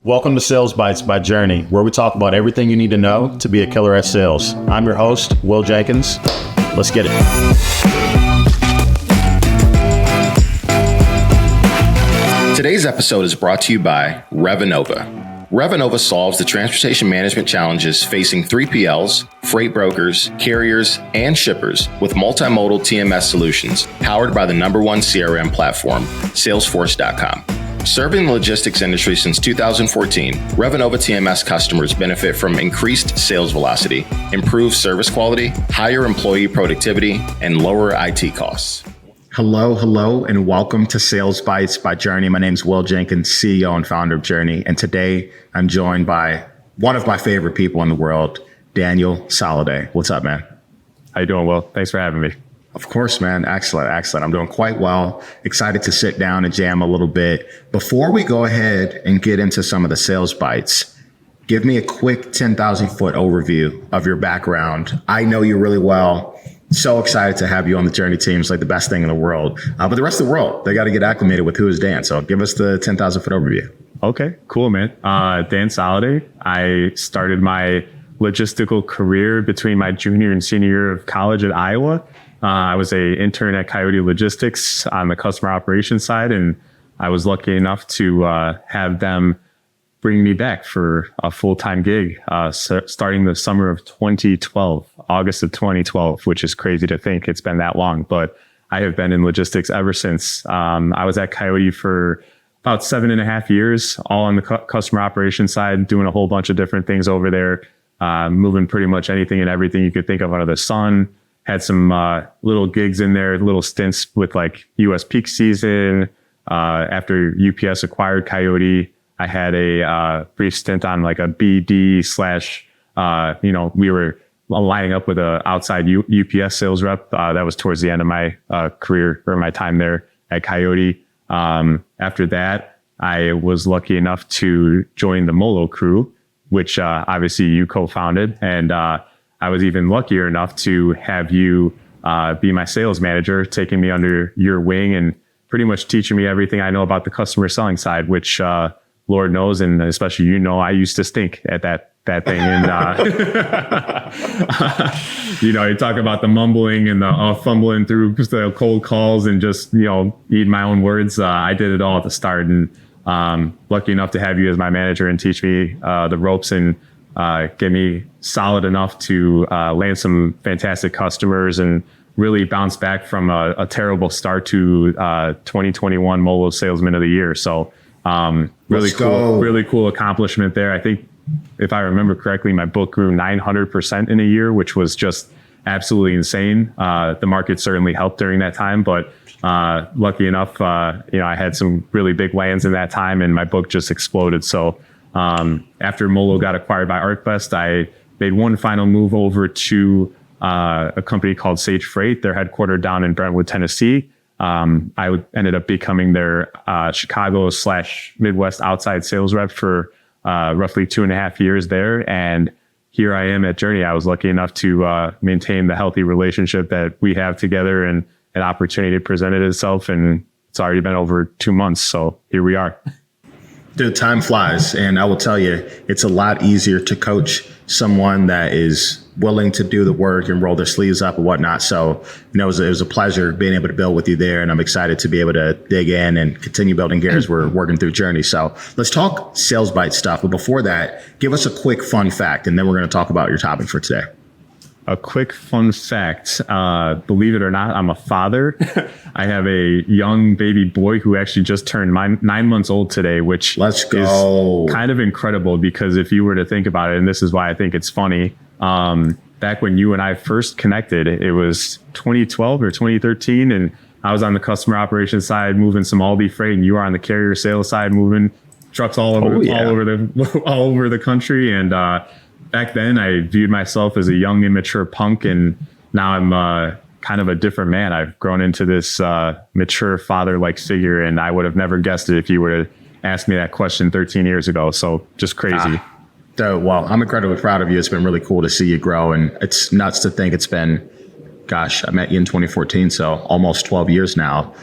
Welcome to Sales Bites by Journey, where we talk about everything you need to know to be a killer at sales. I'm your host, Will Jenkins. Let's get it. Today's episode is brought to you by Revinova. Revinova solves the transportation management challenges facing 3PLs, freight brokers, carriers, and shippers with multimodal TMS solutions powered by the #1 CRM platform, Salesforce.com. Serving the logistics industry since 2014, Revinova TMS customers benefit from increased sales velocity, improved service quality, higher employee productivity, and lower IT costs. Hello, and welcome to Sales Bites by Journey. My name is Will Jenkins, CEO and founder of Journey. And today I'm joined by one of my favorite people in the world, Daniel Solida. What's up, man? How you doing, Will? Thanks for having me. Of course, man. Excellent. I'm doing quite well. Excited to sit down and jam a little bit. Before we go ahead and get into some of the sales bites, give me a quick 10,000 foot overview of your background. I know you really well. So excited to have you on the Journey team. It's like the best thing in the world. But the rest of the world, they got to get acclimated with who is Dan. So give us the 10,000 foot overview. Okay, cool, man. Dan Solida. I started my logistical career between my junior and senior year of college at Iowa. I was an intern at Coyote Logistics on the customer operations side, and I was lucky enough to have them bring me back for a full-time gig starting the summer of 2012, August of 2012, which is crazy to think it's been that long, but I have been in logistics ever since. I was at Coyote for about 7.5 years, all on the customer operations side, doing a whole bunch of different things over there, moving pretty much anything and everything you could think of under the sun. Had some little gigs in there, little stints with like US peak season. After UPS acquired Coyote, I had a brief stint on like a BD / we were lining up with an outside UPS sales rep. That was towards the end of my career or my time there at Coyote. After that, I was lucky enough to join the Molo crew, which obviously you co-founded. And I was even luckier enough to have you be my sales manager, taking me under your wing and pretty much teaching me everything I know about the customer selling side, which Lord knows, and especially I used to stink at that thing. And you talk about the mumbling and the fumbling through the cold calls and just eating my own words. I did it all at the start, and lucky enough to have you as my manager and teach me the ropes and get me solid enough to land some fantastic customers and really bounce back from a terrible start to 2021 Molo Salesman of the Year. So really cool accomplishment there. I think if I remember correctly, my book grew 900% in a year, which was just absolutely insane. The market certainly helped during that time, but lucky enough, I had some really big lands in that time and my book just exploded. So after Molo got acquired by ArcBest, I made one final move over to a company called Sage Freight. They're headquartered down in Brentwood, Tennessee. I ended up becoming their Chicago / Midwest outside sales rep for roughly 2.5 years there. And here I am at Journey. I was lucky enough to maintain the healthy relationship that we have together, and an opportunity presented itself, and it's already been over 2 months. So here we are. Dude, time flies. And I will tell you, it's a lot easier to coach someone that is willing to do the work and roll their sleeves up and whatnot. So, it was a pleasure being able to build with you there. And I'm excited to be able to dig in and continue building gear as we're working through Journey. So let's talk sales bite stuff. But before that, give us a quick fun fact, and then we're going to talk about your topic for today. A quick fun fact, believe it or not, I'm a father. I have a young baby boy who actually just turned 9 months old today, which is kind of incredible, because if you were to think about it, and this is why I think it's funny, back when you and I first connected, it was 2012 or 2013, and I was on the customer operations side moving some Aldi freight, and you were on the carrier sales side moving trucks all over the country. And back then, I viewed myself as a young, immature punk, and now I'm kind of a different man. I've grown into this mature father-like figure, and I would have never guessed it if you were to ask me that question 13 years ago. So just crazy. Well, I'm incredibly proud of you. It's been really cool to see you grow, and it's nuts to think it's been, I met you in 2014, so almost 12 years now.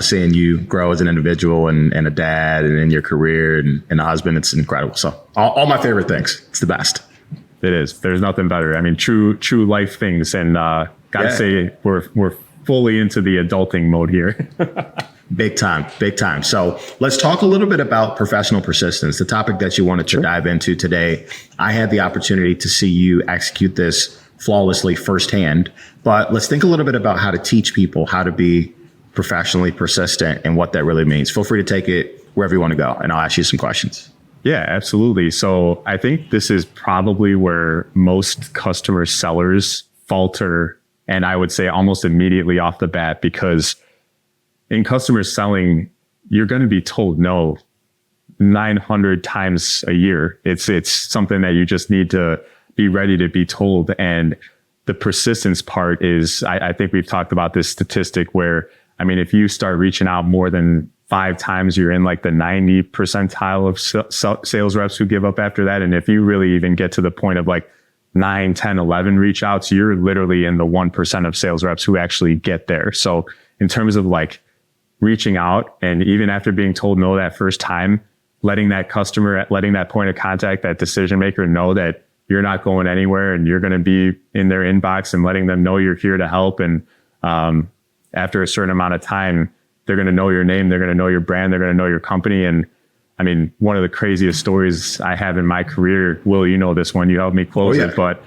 seeing you grow as an individual and a dad and in your career and a husband, it's incredible. So all my favorite things. It's the best. It is. There's nothing better. I mean, true life things. And gotta say, we're fully into the adulting mode here. Big time, big time. So let's talk a little bit about professional persistence, the topic that you wanted to dive into today. I had the opportunity to see you execute this flawlessly firsthand, but let's think a little bit about how to teach people how to be professionally persistent and what that really means. Feel free to take it wherever you want to go, and I'll ask you some questions. Yeah, absolutely. So I think this is probably where most customer sellers falter, and I would say almost immediately off the bat, because in customer selling, you're going to be told no 900 times a year. It's something that you just need to be ready to be told. And the persistence part is, I think we've talked about this statistic where, I mean, if you start reaching out more than 5 times, you're in like the 90 percentile of sales reps who give up after that. And if you really even get to the point of like 9, 10, 11 reach outs, you're literally in the 1% of sales reps who actually get there. So in terms of like reaching out, and even after being told no that first time, letting that customer, letting that point of contact, that decision maker know that you're not going anywhere and you're going to be in their inbox, and letting them know you're here to help. And after a certain amount of time, they're going to know your name, they're going to know your brand, they're going to know your company. And I mean, one of the craziest stories I have in my career, Will, you know this one, you helped me close it, but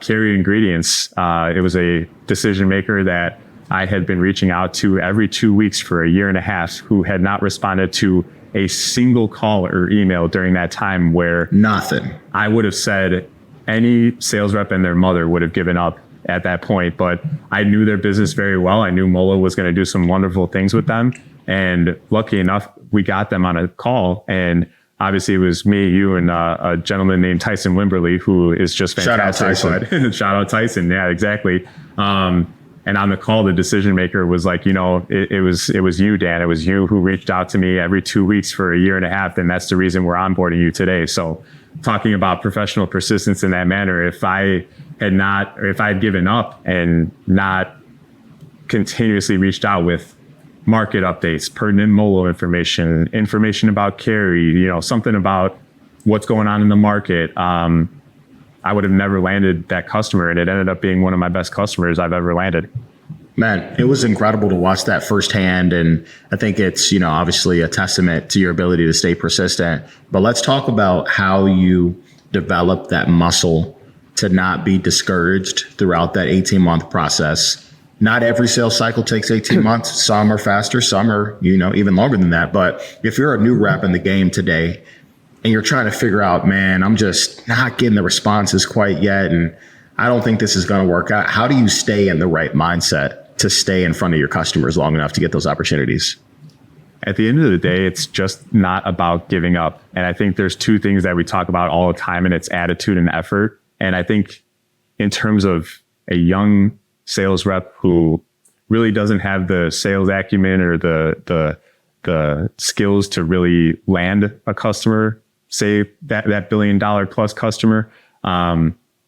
Carrier Ingredients, it was a decision maker that I had been reaching out to every 2 weeks for a year and a half, who had not responded to a single call or email during that time, where nothing. I would have said any sales rep and their mother would have given up at that point. But I knew their business very well. I knew Mola was going to do some wonderful things with them. And lucky enough, we got them on a call. And obviously it was me, you, and a gentleman named Tyson Wimberly, who is just fantastic. Shout out Tyson. Shout out Tyson. Yeah, exactly. And on the call, the decision maker was like, it was you, Dan. It was you who reached out to me every 2 weeks for a year and a half. And that's the reason we're onboarding you today. So talking about professional persistence in that manner, if I had given up and not continuously reached out with market updates, pertinent Molo information about Carrie, something about what's going on in the market, I would have never landed that customer, and it ended up being one of my best customers I've ever landed. Man, it was incredible to watch that firsthand. And I think it's, obviously a testament to your ability to stay persistent. But let's talk about how you develop that muscle to not be discouraged throughout that 18-month process. Not every sales cycle takes 18 months. Some are faster, some are, even longer than that. But if you're a new rep in the game today, and you're trying to figure out, man, I'm just not getting the responses quite yet, and I don't think this is going to work out. How do you stay in the right mindset to stay in front of your customers long enough to get those opportunities? At the end of the day, it's just not about giving up. And I think there's 2 things that we talk about all the time, and it's attitude and effort. And I think in terms of a young sales rep who really doesn't have the sales acumen or the skills to really land a customer, say that $1 billion plus customer,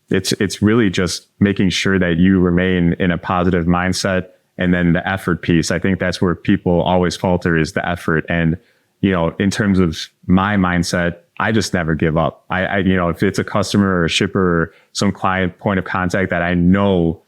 it's really just making sure that you remain in a positive mindset. And then the effort piece, I think that's where people always falter, is the effort. And, in terms of my mindset, I just never give up. I if it's a customer or a shipper or some client point of contact that I know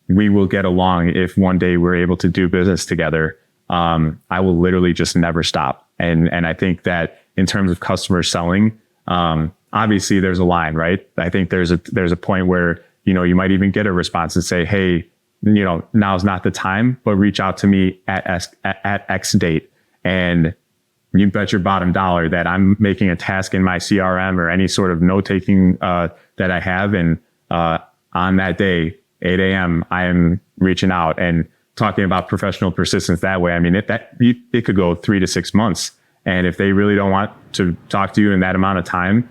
we will get along if one day we're able to do business together, I will literally just never stop. And I think that in terms of customer selling, obviously there's a line, right? I think there's a point where, you might even get a response and say, hey, now's not the time, but reach out to me at X date. And you bet your bottom dollar that I'm making a task in my CRM or any sort of note taking that I have. And on that day, 8 a.m., I am reaching out and talking about professional persistence that way. I mean, it could go 3 to 6 months. And if they really don't want to talk to you in that amount of time,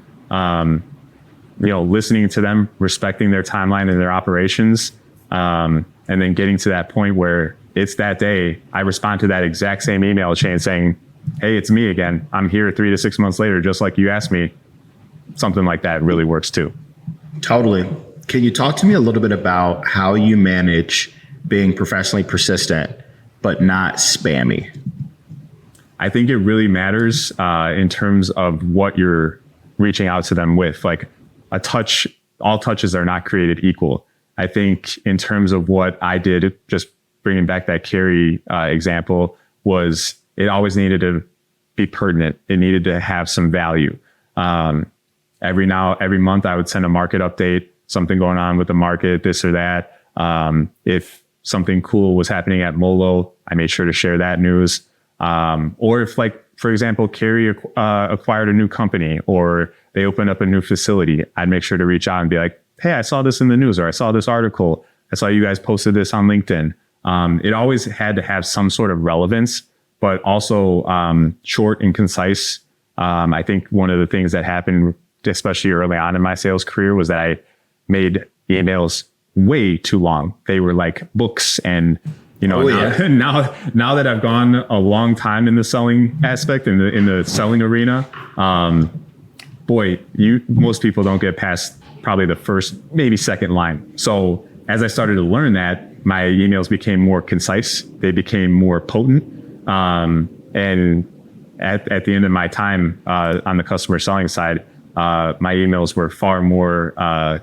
listening to them, respecting their timeline and their operations, and then getting to that point where it's that day, I respond to that exact same email chain saying, hey, it's me again. I'm here 3 to 6 months later, just like you asked me. Something like that really works too. Totally. Can you talk to me a little bit about how you manage being professionally persistent but not spammy? I think it really matters in terms of what you're reaching out to them with. Like all touches are not created equal. I think in terms of what I did, just bringing back that Carrie example, was it always needed to be pertinent. It needed to have some value. Every month I would send a market update, something going on with the market, this or that. If something cool was happening at Molo, I made sure to share that news. Or if, like, for example, Carrie acquired a new company or they opened up a new facility, I'd make sure to reach out and be like, hey, I saw this in the news, or I saw this article. I saw you guys posted this on LinkedIn. It always had to have some sort of relevance, but also short and concise. I think one of the things that happened, especially early on in my sales career, was that I made emails way too long. They were like books, and now that I've gone a long time in the selling aspect, in the selling arena, most people don't get past probably the first, maybe second line. So as I started to learn that, my emails became more concise. They became more potent. And at the end of my time on the customer selling side, my emails were far more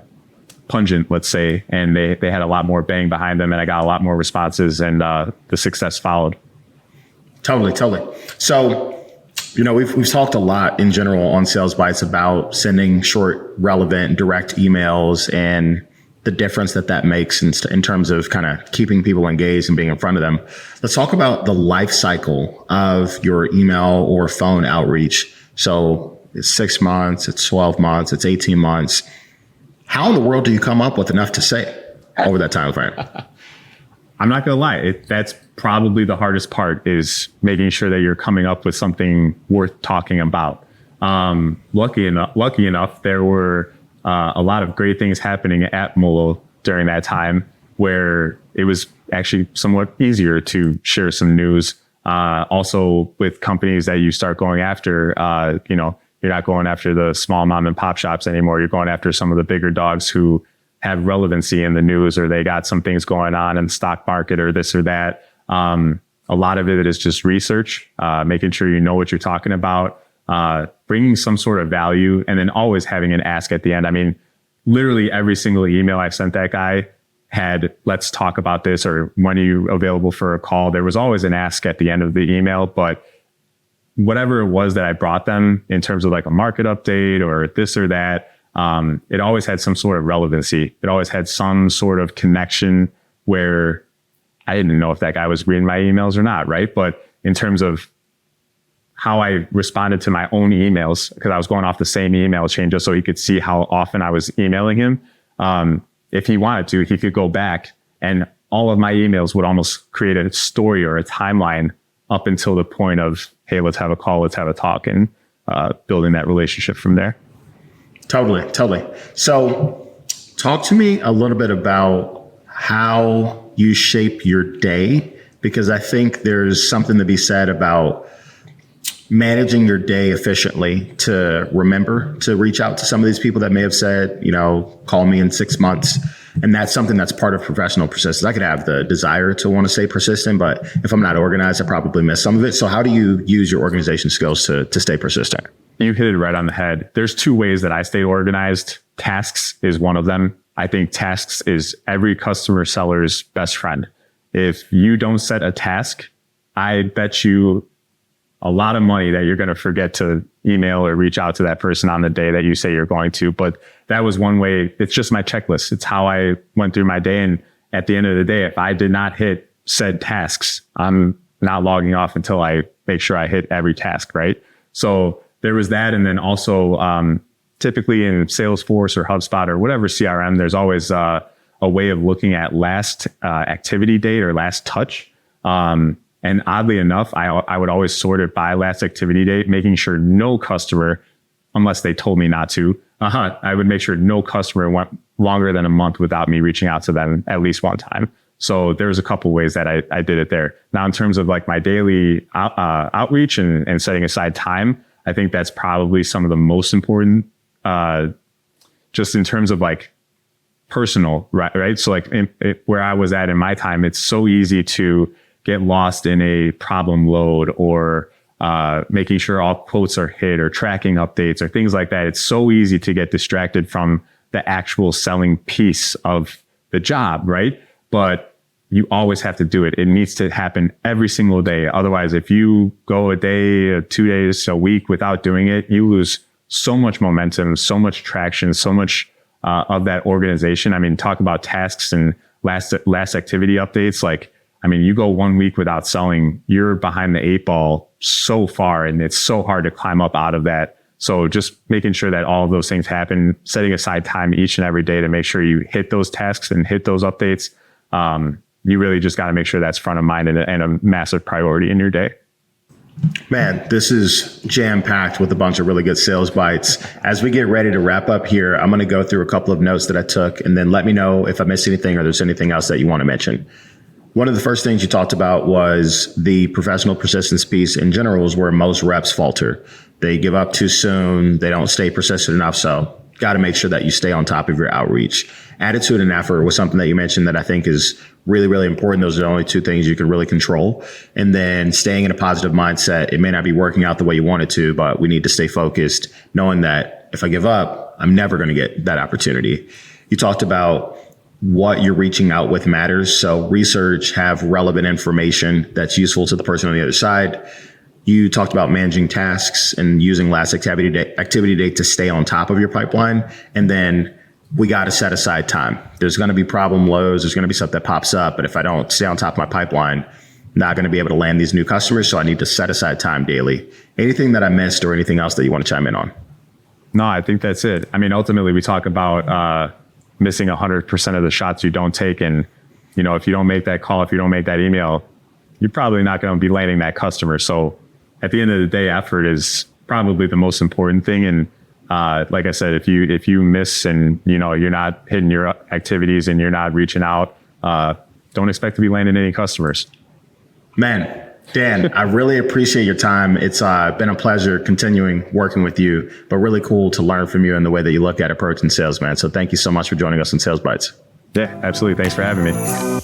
pungent, let's say, and they had a lot more bang behind them, and I got a lot more responses, and the success followed. Totally. So, we've talked a lot in general on Sales Bites about sending short, relevant, direct emails and the difference that makes in terms of kind of keeping people engaged and being in front of them. Let's talk about the life cycle of your email or phone outreach. So it's 6 months, it's 12 months, it's 18 months. How in the world do you come up with enough to say over that time frame? I'm not going to lie. That's probably the hardest part, is making sure that you're coming up with something worth talking about. Lucky enough, there were a lot of great things happening at Molo during that time, where it was actually somewhat easier to share some news. Also with companies that you start going after, you're not going after the small mom and pop shops anymore. You're going after some of the bigger dogs who have relevancy in the news, or they got some things going on in the stock market or this or that. A lot of it is just research, making sure you know what you're talking about, bringing some sort of value, and then always having an ask at the end. I mean, literally every single email I sent that guy had, let's talk about this, or when are you available for a call? There was always an ask at the end of the email, but whatever it was that I brought them in terms of like a market update or this or that, it always had some sort of relevancy. It always had some sort of connection where I didn't know if that guy was reading my emails or not, right? But in terms of how I responded to my own emails, because I was going off the same email chain just so he could see how often I was emailing him. If he wanted to, he could go back, and all of my emails would almost create a story or a timeline up until the point of, hey, let's have a call, let's have a talk, and building that relationship from there. Totally. So talk to me a little bit about how you shape your day, because I think there's something to be said about managing your day efficiently to remember to reach out to some of these people that may have said, call me in 6 months. And that's something that's part of professional persistence. I could have the desire to want to stay persistent, but if I'm not organized, I probably miss some of it. So how do you use your organization skills to stay persistent? You hit it right on the head. There's two ways that I stay organized. Tasks is one of them. I think tasks is every customer seller's best friend. If you don't set a task, I bet you a lot of money that you're going to forget to email or reach out to that person on the day that you say you're going to. But that was one way. It's just my checklist. It's how I went through my day. And at the end of the day, if I did not hit said tasks, I'm not logging off until I make sure I hit every task, right? So there was that. And then also, typically in Salesforce or HubSpot or whatever CRM, there's always a way of looking at last activity date or last touch. And oddly enough, I would always sort it by last activity date, making sure no customer, unless they told me not to, I would make sure no customer went longer than a month without me reaching out to them at least one time. So there's a couple ways that I did it there. Now, in terms of like my daily outreach and setting aside time, I think that's probably some of the most important, just in terms of like personal, right? So like where I was at in my time, it's so easy to get lost in a problem load or making sure all quotes are hit or tracking updates or things like that. It's so easy to get distracted from the actual selling piece of the job, right? But you always have to do it. It needs to happen every single day. Otherwise, if you go a day or 2 days, a week without doing it, you lose so much momentum, so much traction, so much of that organization. I mean, talk about tasks and last activity updates. Like, I mean, you go 1 week without selling, you're behind the 8 ball so far, and it's so hard to climb up out of that. So just making sure that all of those things happen, setting aside time each and every day to make sure you hit those tasks and hit those updates. You really just got to make sure that's front of mind and a massive priority in your day. Man, this is jam-packed with a bunch of really good sales bites. As we get ready to wrap up here, I'm going to go through a couple of notes that I took, and then let me know if I missed anything or there's anything else that you want to mention. One of the first things you talked about was the professional persistence piece in general is where most reps falter. They give up too soon. They don't stay persistent enough. So got to make sure that you stay on top of your outreach. Attitude and effort was something that you mentioned that I think is really, really important. Those are the only two things you can really control. And then staying in a positive mindset. It may not be working out the way you want it to, but we need to stay focused, knowing that if I give up, I'm never going to get that opportunity. You talked about what you're reaching out with matters. So research, have relevant information that's useful to the person on the other side. You talked about managing tasks and using last activity date to stay on top of your pipeline. And then we got to set aside time. There's going to be problem lows. There's going to be stuff that pops up. But if I don't stay on top of my pipeline, I'm not going to be able to land these new customers. So I need to set aside time daily. Anything that I missed or anything else that you want to chime in on? No, I think that's it. I mean, ultimately, we talk about missing 100% of the shots you don't take. And, you know, if you don't make that call, if you don't make that email, you're probably not going to be landing that customer. So at the end of the day, effort is probably the most important thing. And like I said, if you miss and, you know, you're not hitting your activities and you're not reaching out, don't expect to be landing any customers. Man, Dan, I really appreciate your time. It's been a pleasure continuing working with you, but really cool to learn from you and the way that you look at approaching sales, man. So thank you so much for joining us on Sales Bites. Yeah, absolutely. Thanks for having me.